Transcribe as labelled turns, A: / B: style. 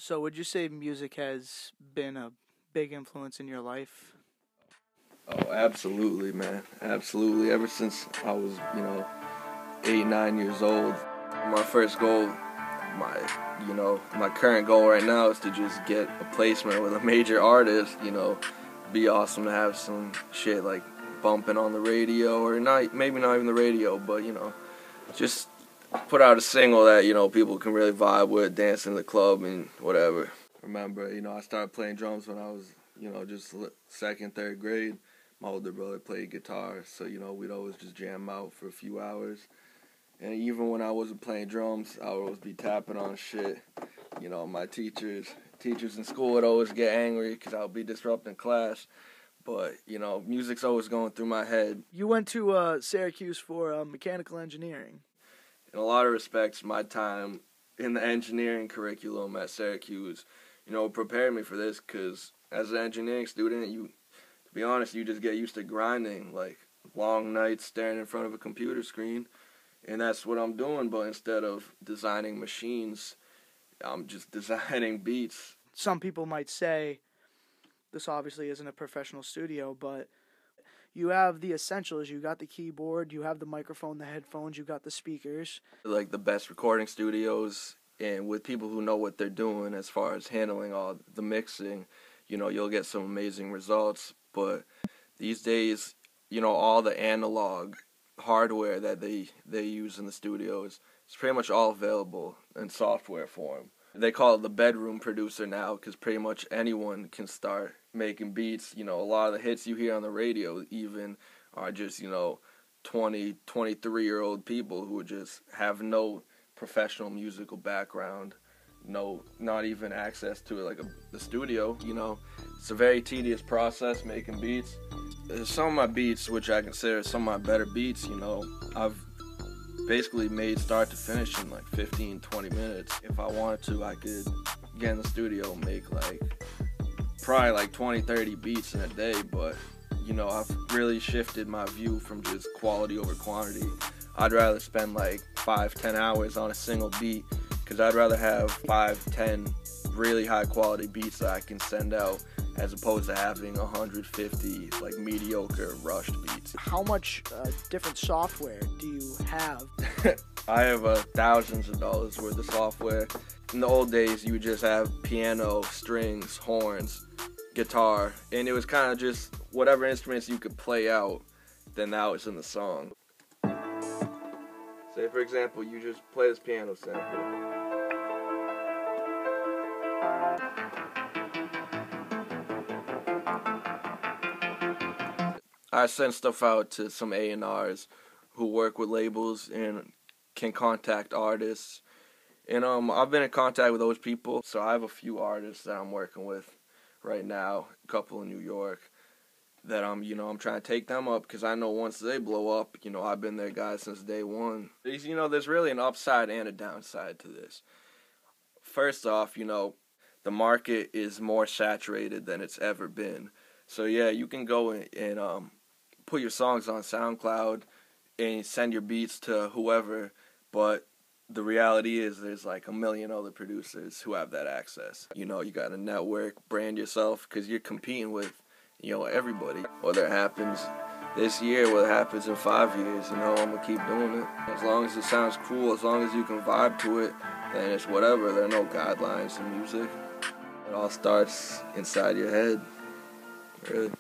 A: So would you say music has been a big influence in your life?
B: Oh, absolutely, man. Absolutely. Ever since I was, 8, 9 years old, my first goal, my current goal right now is to just get a placement with a major artist. Be awesome to have some shit like bumping on the radio, or not, maybe not even the radio, but just put out a single that people can really vibe with, dance in the club and whatever. Remember, I started playing drums when I was, just second, third grade. My older brother played guitar, so we'd always just jam out for a few hours. And even when I wasn't playing drums, I would always be tapping on shit. My teachers in school would always get angry because I would be disrupting class. But music's always going through my head.
A: You went to Syracuse for mechanical engineering.
B: In a lot of respects, my time in the engineering curriculum at Syracuse, prepared me for this, because as an engineering student, to be honest, you just get used to grinding, like long nights staring in front of a computer screen, and that's what I'm doing. But instead of designing machines, I'm just designing beats.
A: Some people might say this obviously isn't a professional studio, but you have the essentials. You got the keyboard, you have the microphone, the headphones, you got the speakers.
B: Like the best recording studios, and with people who know what they're doing as far as handling all the mixing, you'll get some amazing results. But these days, all the analog hardware that they use in the studios, it's pretty much all available in software form. They call it the bedroom producer now, because pretty much anyone can start making beats. A lot of the hits you hear on the radio even are just, 20, 23-year-old people who just have no professional musical background, not even access to the studio. It's a very tedious process making beats. Some of my beats, which I consider some of my better beats, I've basically made start to finish in 15, 20 minutes. If I wanted to, I could get in the studio and make probably 20, 30 beats in a day. But I've really shifted my view from just quality over quantity. I'd rather spend 5, 10 hours on a single beat, because I'd rather have 5, 10 really high quality beats that I can send out, as opposed to having 150 mediocre rushed beats.
A: How much different software do you have?
B: I have thousands of dollars worth of software. In the old days, you would just have piano, strings, horns, guitar, and it was kind of just whatever instruments you could play out, then that was in the song. Say, for example, you just play this piano sample. I send stuff out to some A&Rs who work with labels and can contact artists. And I've been in contact with those people, so I have a few artists that I'm working with right now, a couple in New York, that I'm trying to take them up, because I know once they blow up, I've been their guy since day one. There's really an upside and a downside to this. First off, the market is more saturated than it's ever been. So yeah, you can go and put your songs on SoundCloud and send your beats to whoever, but the reality is there's a million other producers who have that access. You got to network, brand yourself, because you're competing with, everybody. Whether it happens this year, whether it happens in 5 years, I'm going to keep doing it. As long as it sounds cool, as long as you can vibe to it, then it's whatever. There are no guidelines in music. It all starts inside your head, really.